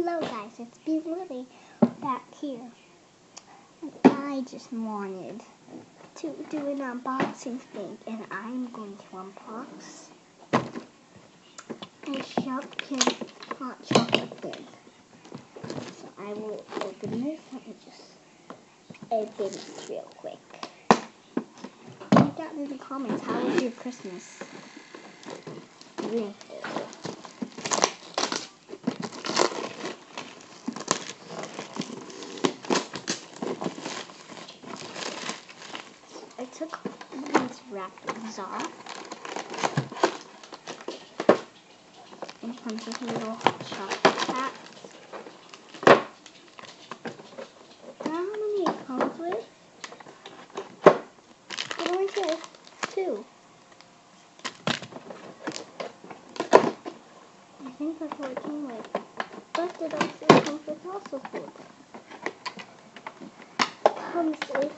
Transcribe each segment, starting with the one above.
Hello guys, it's me Lily back here. I just wanted to do an unboxing thing, and I'm going to unbox a Shopkins hot chocolate thing. So I will open this. Let me just open this real quick. Leave down in the comments, how was your Christmas? Real quick. I took these wrappings off. And comes with a little chocolate pack. I don't know how many it comes with. It only says 2. I think that's what it came with. But it also comes with also food. Comes with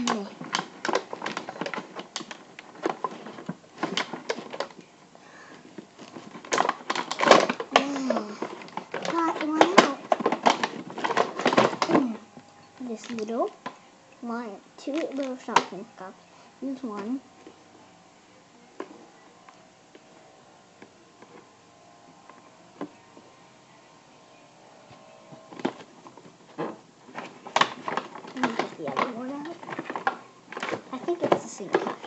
milk. Got one out. This little one, 2 little Shopkins cups. Use one. Let me get the other one out. I think it's the same cup.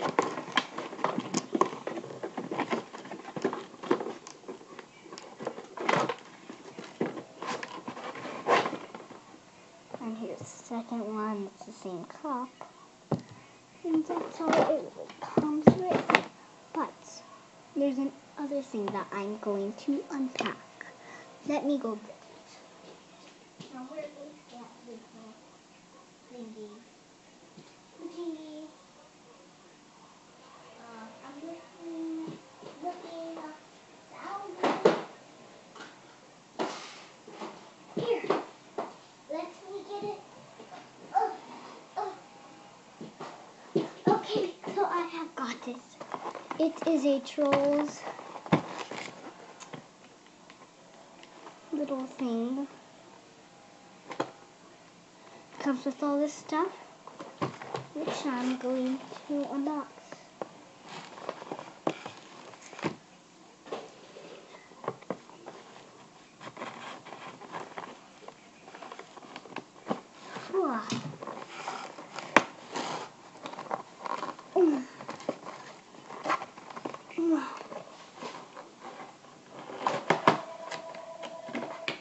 And here's the second one. It's the same cup. And that's all it comes with. But there's another thing that I'm going to unpack. Let me go get it. Now where is that little thingy? I'm looking down. Here, let me get it. Okay, so I have got it. It is a Trolls little thing. Comes with all this stuff, which I'm going to unbox.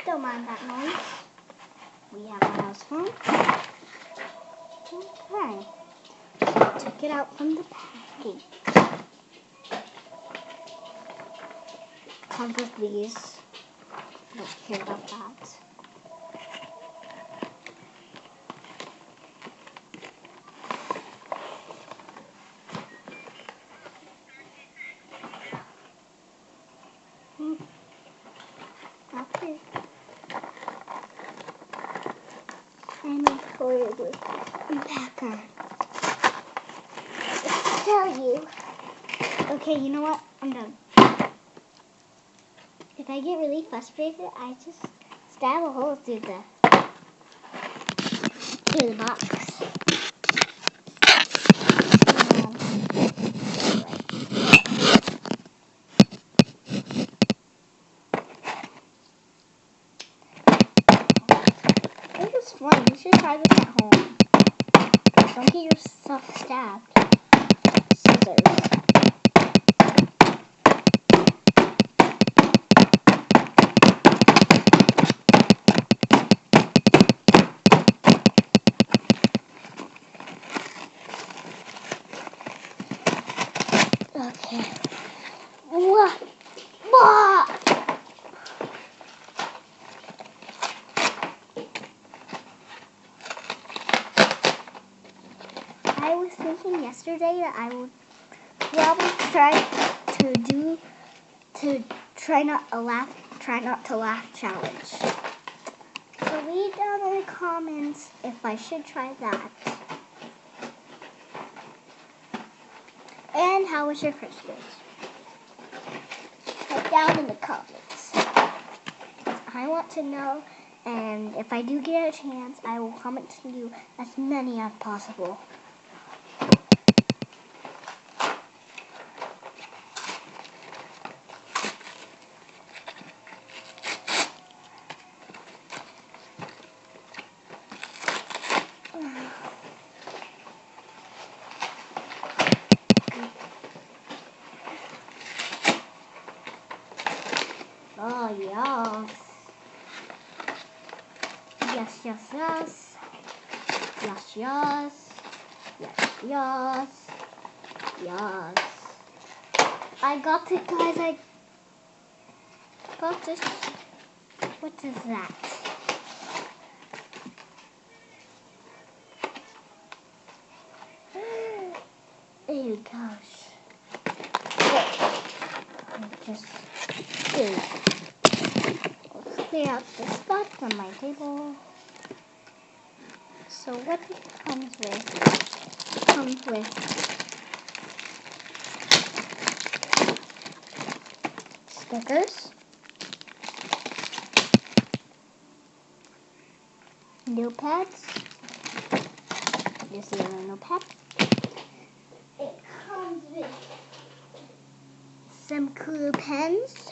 Don't mind that noise. We have a house phone. Okay. Took it out from the package. Comes with these. Don't care about that. Okay. And I toyed with the packer. Just to tell you. Okay, you know what? I'm done. If I get really frustrated, I just stab a hole through the box. This is fun. You should try this at home. Don't get yourself stabbed. Scissors. Okay. What? I was thinking yesterday that I would probably try not to laugh challenge. So leave down in the comments if I should try that. And how was your Christmas? down in the comments. I want to know, and if I do get a chance, I will comment to you as many as possible. Oh, yes. Yes, yes, yes. Yes, yes. Yes, yes. Yes. I got it, guys. I got this. What is that? Oh, gosh. Just let's clear out the spots on my table. So what it comes with? Comes with stickers, notepads. This is a notepad. It comes with some cool pens.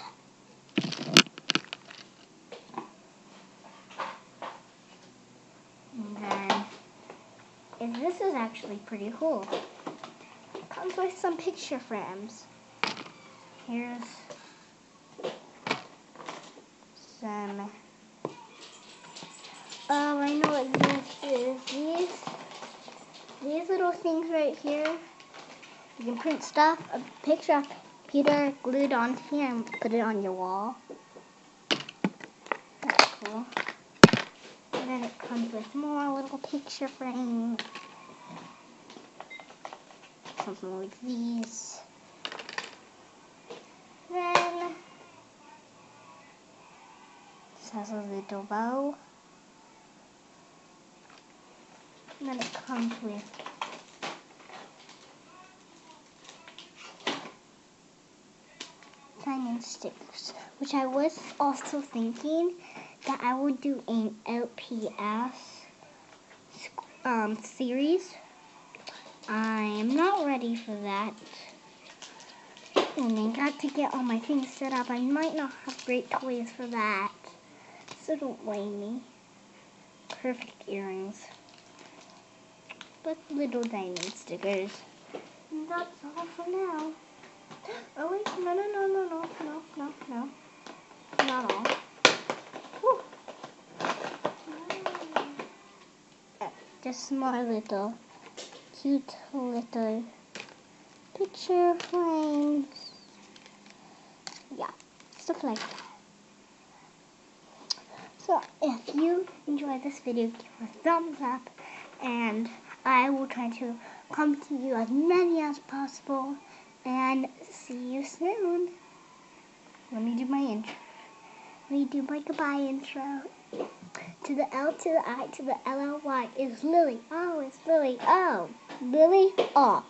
And this is actually pretty cool. It comes with some picture frames. Here's some. Oh, I know what this is. These little things right here. You can print stuff, a picture of Peter glued onto here and put it on your wall. That's cool. And then it comes with more little picture frames. Something like these. Then this has a little bow. And then it comes with diamond stickers, which I was also thinking that I would do an LPS series. I'm not ready for that. And I got to get all my things set up. I might not have great toys for that. So don't blame me. Perfect earrings. But little diamond stickers. And that's all for now. Oh wait, no. Not all. Whew. Just more little, cute little picture frames. Yeah, stuff like that. So if you enjoyed this video, give a thumbs up, and I will try to come to you as many as possible. And see you soon. Let me do my intro. Let me do my goodbye intro. To the L, to the I, to the L-L-Y is Lily. Oh, it's Lily. Oh, Lily. Oh.